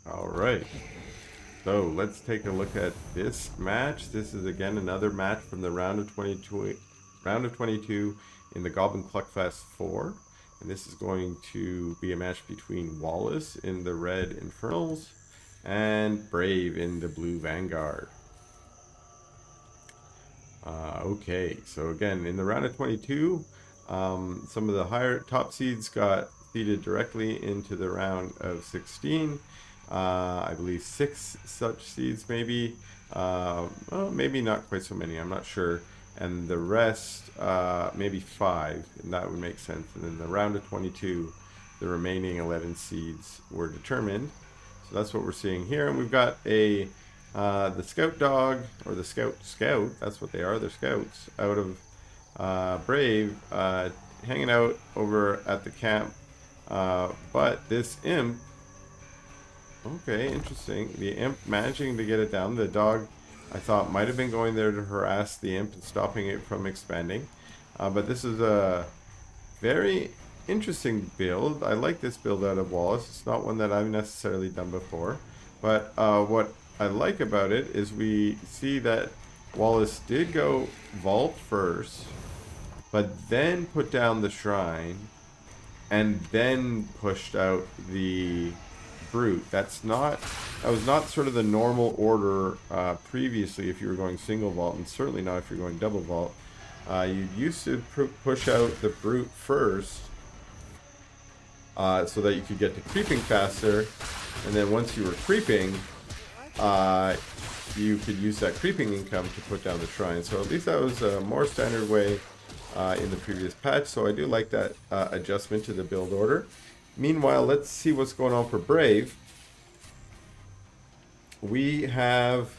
All right. So let's take a look at this match. This is again another match from the round of 22 in the Goblin Cluckfest 4. And this is going to be a match between Wallace in the red Infernals and Brave in the blue Vanguard. Okay, so again, in the round of 22, some of the higher top seeds got seeded directly into the round of 16. I believe 6 such seeds, maybe. Well, maybe not quite so many, I'm not sure. And the rest, maybe 5, and that would make sense. And in the round of 22, the remaining 11 seeds were determined. So that's what we're seeing here. And we've got the scout dog, or the scout, that's what they are, they're scouts, out of Brave, hanging out over at the camp. But this imp, okay, interesting. The imp managing to get it down. The dog, I thought, might have been going there to harass the imp and stopping it from expanding. But this is a very interesting build. I like this build out of Wallace. It's not one that I've necessarily done before. But what I like about it is we see that Wallace did go vault first, but then put down the shrine, and then pushed out the brute. That was not sort of the normal order previously if you were going single vault, and certainly not if you're going double vault. You used to push out the brute first, so that you could get to creeping faster, and then once you were creeping, you could use that creeping income to put down the shrine. So at least that was a more standard way in the previous patch, so I do like that adjustment to the build order. Meanwhile, let's see what's going on for Brave. We have,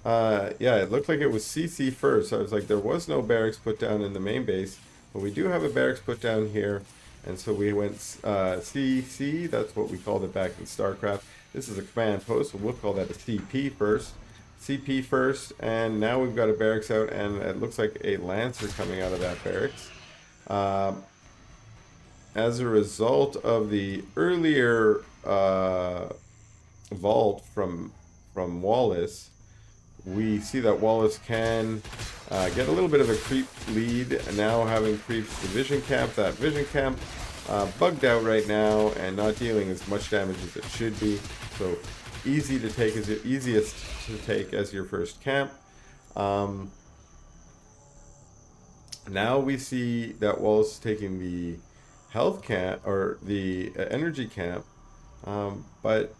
yeah, it looked like it was CC first. I was like, there was no barracks put down in the main base, but we do have a barracks put down here. And so we went CC, that's what we called it back in StarCraft. This is a command post, so we'll call that a CP first. CP first, and now we've got a barracks out, and it looks like a Lancer coming out of that barracks. As a result of the earlier vault from Wallace, we see that Wallace can get a little bit of a creep lead, now having creeped the vision camp. That vision camp bugged out right now and not dealing as much damage as it should be. So easy to take, as easiest to take as your first camp. Now we see that Wallace is taking the health camp, or the energy camp, but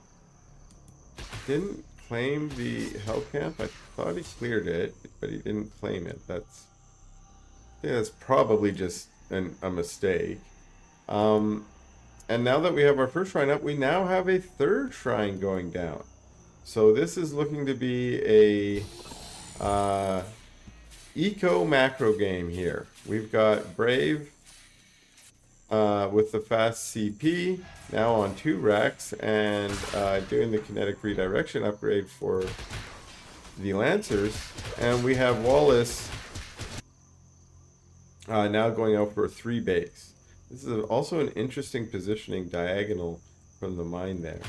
didn't claim the health camp. I thought he cleared it, but he didn't claim it. I think that's probably just a mistake. And now that we have our first shrine up, we now have a third shrine going down. So this is looking to be a eco macro game here. We've got Brave with the fast CP now on 2 racks, and doing the kinetic redirection upgrade for the Lancers. And we have Wallace now going out for a 3 base. This is also an interesting positioning diagonal from the mine there.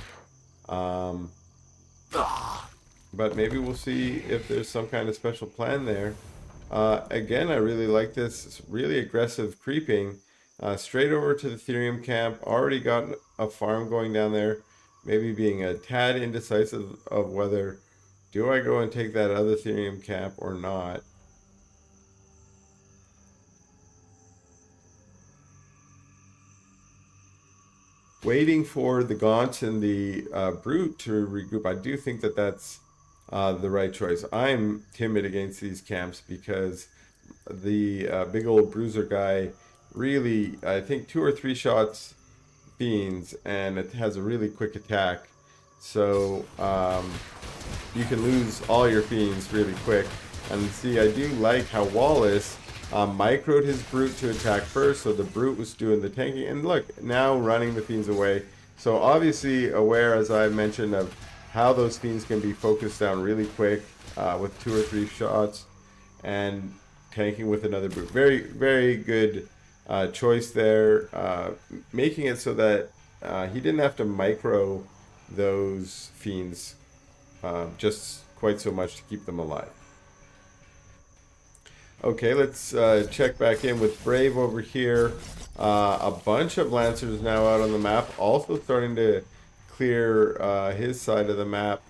But maybe we'll see if there's some kind of special plan there. Again, I really like this. It's really aggressive creeping. Straight over to the Therium camp. Already got a farm going down there. Maybe being a tad indecisive of whether do I go and take that other Therium camp or not. Waiting for the Gaunt and the Brute to regroup. I do think that that's the right choice. I'm timid against these camps because the big old bruiser guy really, I think 2 or 3 shots fiends, and it has a really quick attack. So you can lose all your fiends really quick. And see, I do like how Wallace microed his brute to attack first, so the brute was doing the tanking, and look, now running the fiends away. So obviously aware, as I mentioned, of how those fiends can be focused down really quick with 2 or 3 shots, and tanking with another brute. Very, very good choice there, making it so that he didn't have to micro those fiends just quite so much to keep them alive. Okay, let's check back in with Brave over here. A bunch of Lancers now out on the map, also starting to clear his side of the map.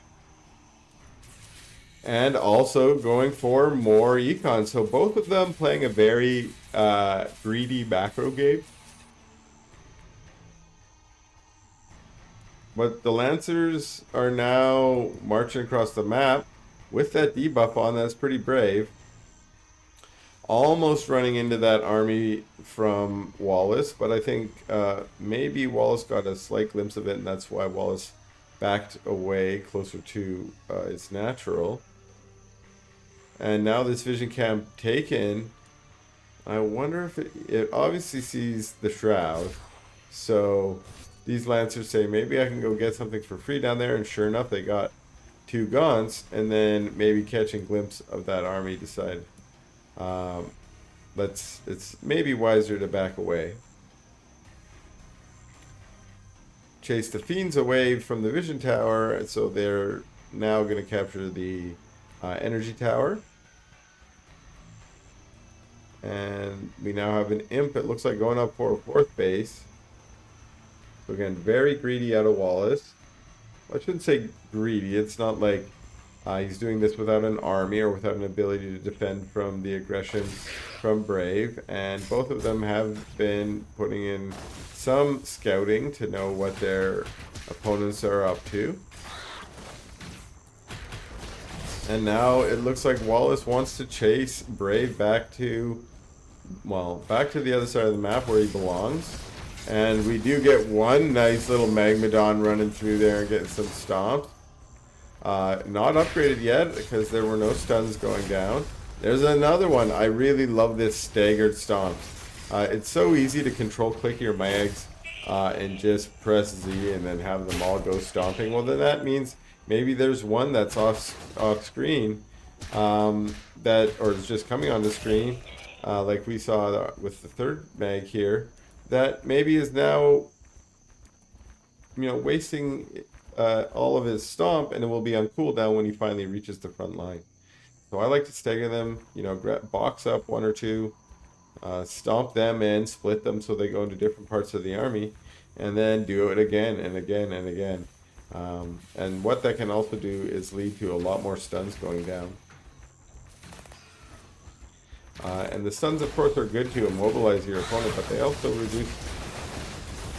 And also going for more econ. So both of them playing a very greedy macro game. But the Lancers are now marching across the map with that debuff on. That's pretty brave. Almost running into that army from Wallace, but I think maybe Wallace got a slight glimpse of it, and that's why Wallace backed away closer to its natural. And now this vision camp taken. I wonder if it obviously sees the shroud. So these Lancers say, maybe I can go get something for free down there. And sure enough, they got 2 gaunts. And then maybe catching a glimpse of that army, decide it's maybe wiser to back away. Chase the fiends away from the vision tower. And so they're now going to capture the energy tower. And we now have an imp, it looks like, going up for a 4th base. So again, very greedy out of Wallace. Well, I shouldn't say greedy. It's not like he's doing this without an army or without an ability to defend from the aggression from Brave. And both of them have been putting in some scouting to know what their opponents are up to. And now it looks like Wallace wants to chase Brave back to the other side of the map where he belongs. And we do get one nice little Magmadon running through there and getting some stomps. Not upgraded yet because there were no stuns going down. There's another one. I really love this staggered stomp. It's so easy to control click your mags and just press Z and then have them all go stomping. Well, then that means maybe there's one that's off screen or is just coming on the screen, like we saw with the 3rd mag here, that maybe is now, wasting all of his stomp, and it will be on cooldown when he finally reaches the front line. So I like to stagger them, box up 1 or 2, stomp them and split them so they go into different parts of the army, and then do it again and again and again. And what that can also do is lead to a lot more stuns going down. And the stuns, of course, are good to immobilize your opponent, but they also reduce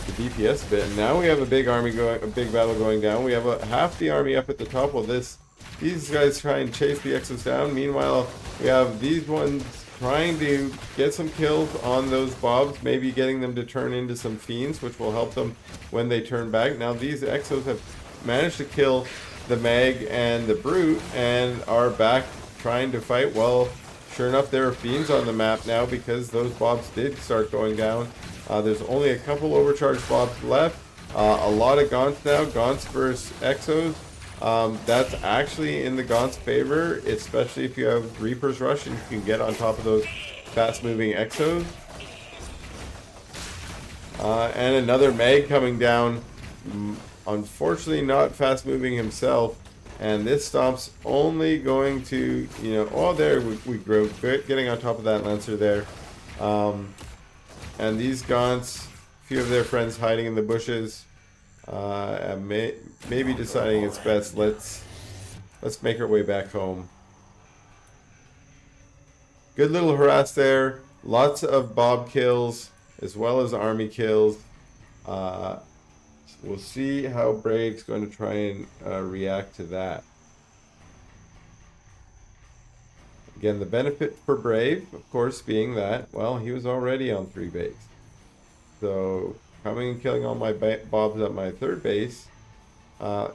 the DPS a bit. And now we have a big battle going down. We have half the army up at the top. Well, these guys try and chase the Exos down. Meanwhile, we have these ones trying to get some kills on those Bobs, maybe getting them to turn into some Fiends, which will help them when they turn back. Now these Exos have managed to kill the Mag and the Brute and are back trying to fight. Well, sure enough, there are Fiends on the map now because those Bobs did start going down. There's only a couple overcharged Bobs left. A lot of Gaunts now. Gaunts versus Exos. That's actually in the Gaunt's favor, especially if you have Reaper's Rush and you can get on top of those fast-moving Exos. And another Mag coming down. Unfortunately, not fast-moving himself. And this stomp's only going to, there we grow, getting on top of that Lancer there. And these Gaunts, a few of their friends hiding in the bushes, and maybe deciding it's best. Let's make our way back home. Good little harass there. Lots of Bob kills as well as army kills. We'll see how Brave's going to try and react to that. Again, the benefit for Brave, of course, being that, well, he was already on 3 base. So coming and killing all my Bobs at my 3rd base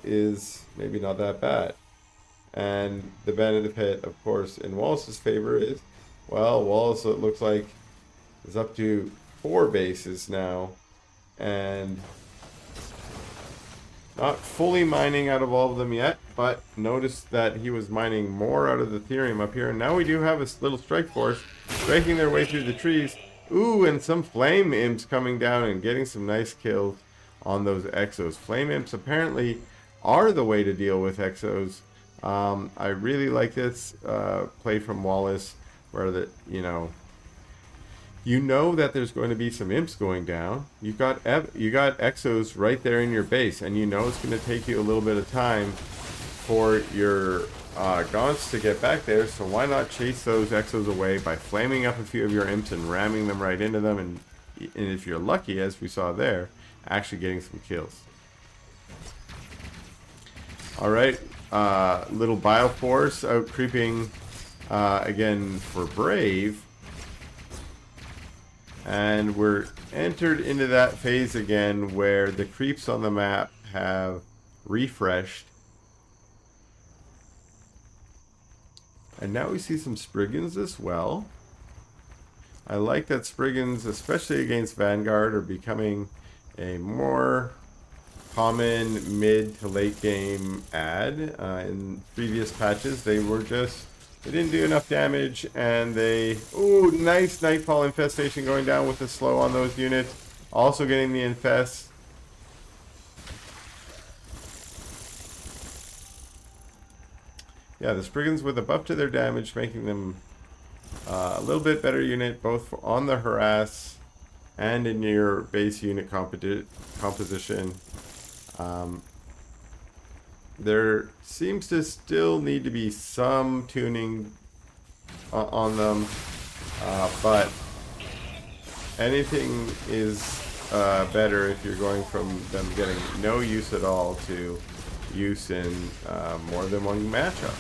is maybe not that bad. And the benefit, of course, in Wallace's favor is, well, Wallace, it looks like, is up to 4 bases now. And not fully mining out of all of them yet, but notice that he was mining more out of the Therium up here. And now we do have a little strike force striking their way through the trees. Ooh, and some Flame Imps coming down and getting some nice kills on those Exos. Flame Imps apparently are the way to deal with Exos. I really like this play from Wallace, where you know that there's going to be some imps going down. You got Exos right there in your base, and you know it's going to take you a little bit of time for your Gaunts to get back there. So why not chase those Exos away by flaming up a few of your imps and ramming them right into them, and if you're lucky, as we saw there, actually getting some kills. All right, little Bioforce out creeping again for Brave. And we're entered into that phase again where the creeps on the map have refreshed. And now we see some Spriggans as well. I like that Spriggans, especially against Vanguard, are becoming a more common mid to late game ad. In previous patches, they didn't do enough damage, and ooh, nice Nightfall Infestation going down with the slow on those units. Also getting the Infest. Yeah, the Spriggans with a buff to their damage, making them a little bit better unit, both on the harass and in your base unit composition. There seems to still need to be some tuning on them, but anything is better if you're going from them getting no use at all to use in more than one matchup.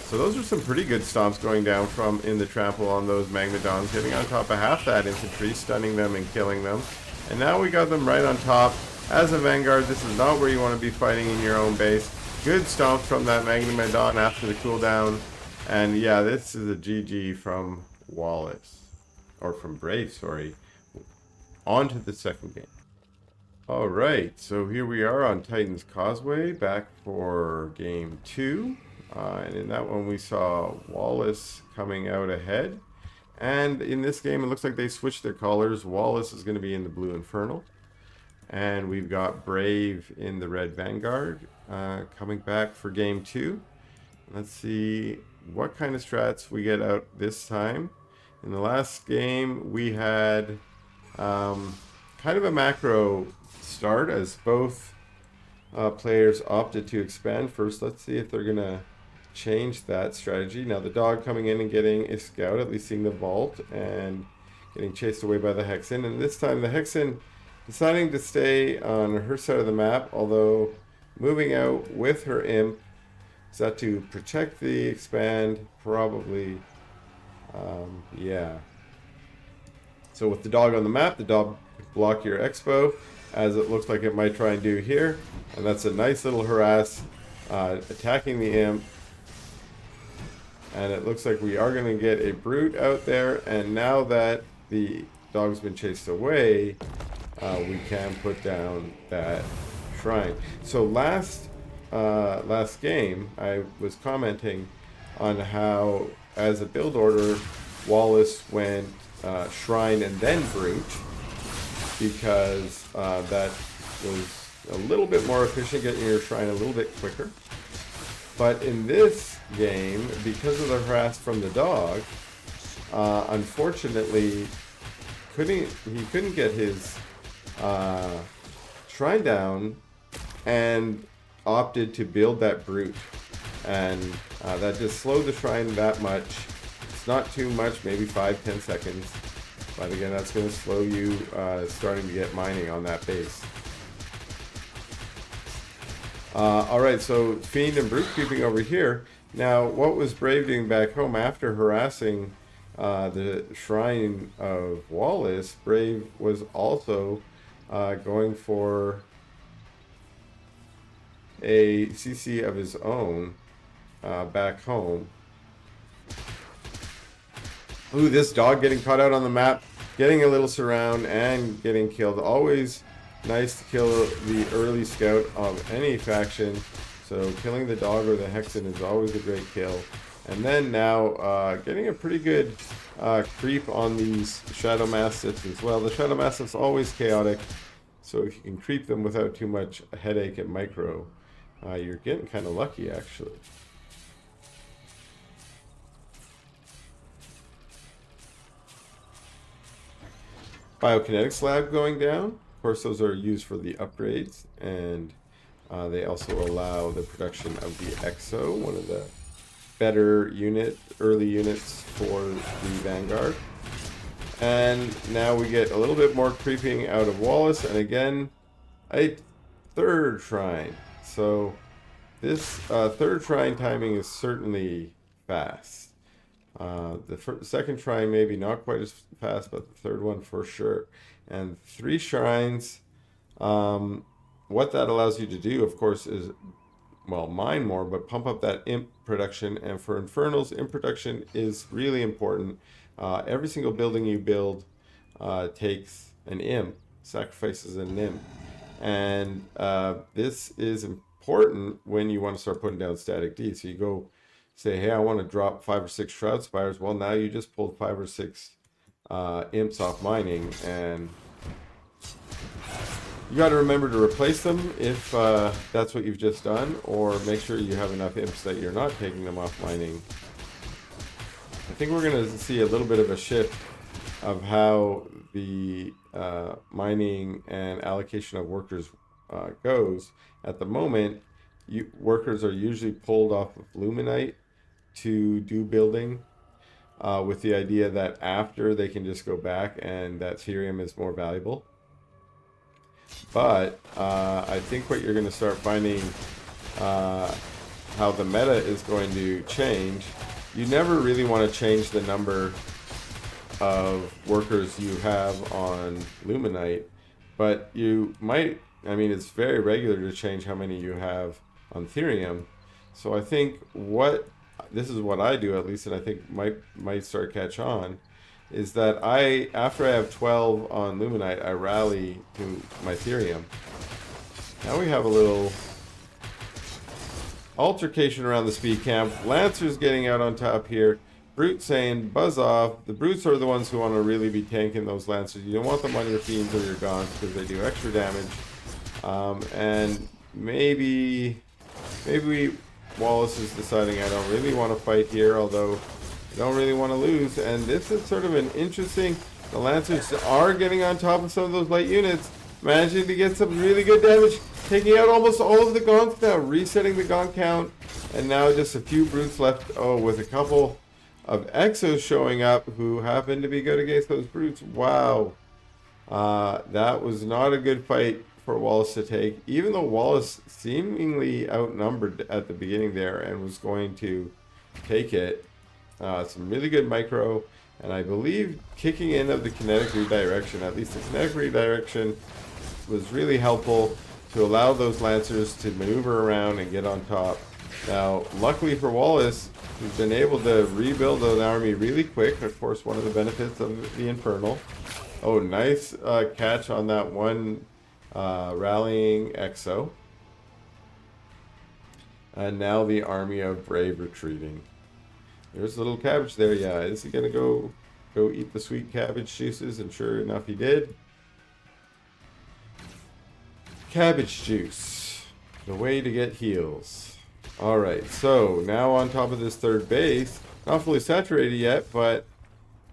So those are some pretty good stomps going down from in the trample on those Magmadons, getting on top of half that infantry, stunning them and killing them. And now we got them right on top. As a Vanguard, this is not where you want to be fighting in your own base. Good stomps from that Magmadon after the cooldown. And yeah, this is a GG from Wallace. Or from Brave, sorry. On to the second game. Alright, so here we are on Titan's Causeway, back for game 2. And in that one we saw Wallace coming out ahead. And in this game it looks like they switched their colors. Wallace is going to be in the blue Infernal. And we've got Brave in the red Vanguard coming back for game 2. Let's see what kind of strats we get out this time. In the last game we had kind of a macro start as both players opted to expand first. Let's see if they're going to change that strategy. Now the dog coming in and getting a scout, at least seeing the vault, and getting chased away by the Hexen. And this time the Hexen deciding to stay on her side of the map, although moving out with her imp. Is that to protect the expand? Probably. Yeah. So with the dog on the map, the dog block your expo, as it looks like it might try and do here. And that's a nice little harass, attacking the imp. And it looks like we are going to get a brute out there. And now that the dog's been chased away, we can put down that shrine. So last game, I was commenting on how, as a build order, Wallace went shrine and then brute, because that was a little bit more efficient, getting your shrine a little bit quicker. But in this game, because of the harass from the dog, unfortunately, he couldn't get his shrine down, and opted to build that brute, and that just slowed the shrine that much. It's not too much, maybe 5-10 seconds, but again, that's going to slow you starting to get mining on that base. Alright, so Fiend and Brute creeping over here. Now, what was Brave doing back home after harassing the shrine of Wallace? Brave was also going for a CC of his own back home. Ooh, this dog getting caught out on the map, getting a little surround and getting killed. Always nice to kill the early scout of any faction. So killing the dog or the Hexen is always a great kill. And then now getting a pretty good creep on these Shadow Mastiffs as well. The Shadow Mastiffs always chaotic. So if you can creep them without too much headache at micro, you're getting kind of lucky actually. Biokinetics lab going down. Of course, those are used for the upgrades, and they also allow the production of the Exo, one of the better early units for the Vanguard. And now we get a little bit more creeping out of Wallace, and again, a third shrine. So this third shrine timing is certainly fast. The second shrine maybe not quite as fast, but the third one for sure. And 3 shrines, what that allows you to do, of course, is, well, mine more, but pump up that imp production. And for Infernals, imp production is really important. Every single building you build takes an imp, sacrifices an imp. And this is important when you want to start putting down static D. So you go say, hey, I want to drop 5 or 6 Shroud Spires. Well, now you just pulled 5 or 6 imps off mining, and you got to remember to replace them if that's what you've just done, or make sure you have enough imps that you're not taking them off mining. I think we're going to see a little bit of a shift of how the mining and allocation of workers goes. At the moment, workers are usually pulled off of Luminite to do building, with the idea that after they can just go back and that Therium is more valuable. But I think what you're going to start finding, how the meta is going to change. You never really want to change the number of workers you have on Luminite, but you might, I mean, it's very regular to change how many you have on Therium. So I think this is what I do at least, and I think might start catch on, is that after I have 12 on Luminite, I rally to my Therium. Now we have a little altercation around the speed camp. Lancer's getting out on top here. Brute saying, buzz off. The Brutes are the ones who want to really be tanking those Lancers. You don't want them on your Fiends or your Gaunts because they do extra damage. And maybe Wallace is deciding I don't really want to fight here, although I don't really want to lose. And this is sort of an interesting... The Lancers are getting on top of some of those light units, managing to get some really good damage, taking out almost all of the Gaunts now, resetting the Gaunt count, and now just a few Brutes left. Oh, with a couple of Exos showing up who happen to be good against those Brutes. Wow. That was not a good fight for Wallace to take, even though Wallace seemingly outnumbered at the beginning there and was going to take it. Some really good micro, and I believe kicking in of the kinetic redirection, at least the kinetic redirection, was really helpful to allow those Lancers to maneuver around and get on top. Now, luckily for Wallace, he's been able to rebuild an army really quick. Of course, one of the benefits of the Infernal. Oh, nice catch on that one rallying Exo. And now the army of Brave retreating. There's a little cabbage there. Yeah, is he gonna go eat the sweet cabbage juices? And sure enough, he did. Cabbage juice, the way to get heals. All right, so now on top of this third base, not fully saturated yet, but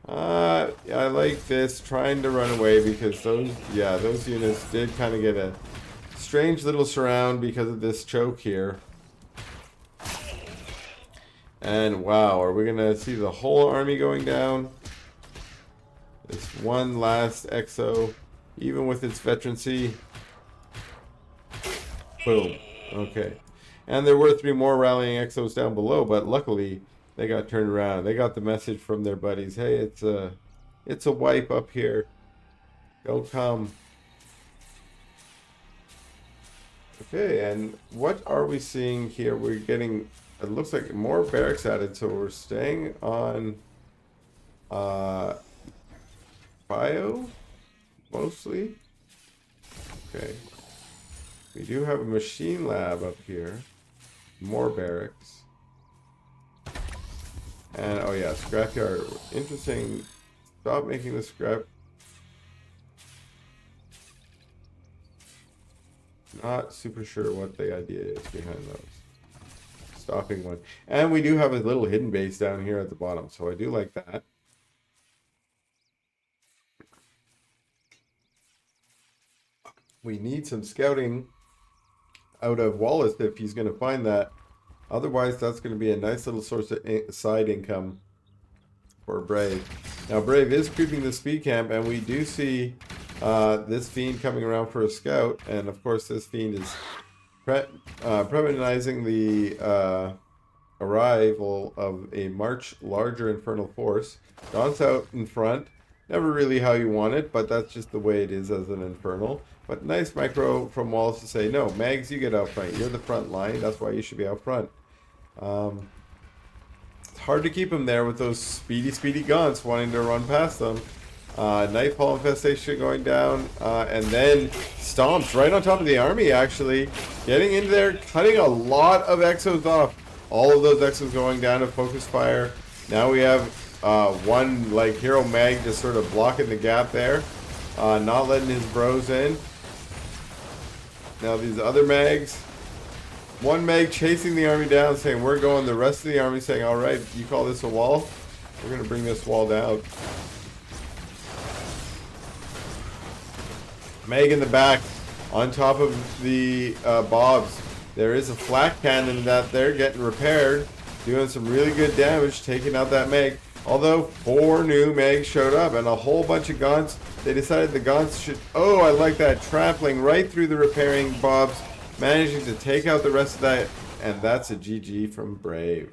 I like this, trying to run away because those units did kind of get a strange little surround because of this choke here. And wow, are we gonna see the whole army going down? This one last Exo, even with its veterancy. Boom. Okay. And there were 3 more rallying Exos down below, but luckily they got turned around. They got the message from their buddies. Hey, it's a wipe up here. Don't come. Okay, and what are we seeing here? We're getting, it looks like more barracks added, so we're staying on bio mostly. Okay. We do have a machine lab up here. More barracks. And oh yeah, scrapyard. Interesting. Stop making the scrap. Not super sure what the idea is behind those. Stopping one. And we do have a little hidden base down here at the bottom, so I do like that. We need some scouting out of Wallace if he's going to find that. Otherwise, that's going to be a nice little source of side income for Brave. Now, Brave is creeping the speed camp, and we do see this fiend coming around for a scout. And of course, this fiend is premonizing the arrival of a much larger infernal force. Dawn's out in front. Never really how you want it, but that's just the way it is as an infernal. But nice micro from Wallace to say, no, Mags, you get out front. You're the front line. That's why you should be out front. It's hard to keep him there with those speedy gaunts wanting to run past them. Nightfall infestation going down, and then stomps right on top of the army, actually. Getting into there, cutting a lot of exos off. All of those exos going down to focus fire. Now we have one like hero mag just sort of blocking the gap there. Not letting his bros in. Now these other mags. One mag chasing the army down, saying we're going. The rest of the army saying, alright, you call this a wall? We're going to bring this wall down. Mag in the back on top of the bobs. There is a flak cannon that they're getting repaired, doing some really good damage, taking out that mag. Although 4 new mags showed up and a whole bunch of gaunts. They decided the gaunts should... Oh, I like that. Trampling right through the repairing bobs, managing to take out the rest of that. And that's a GG from Brave.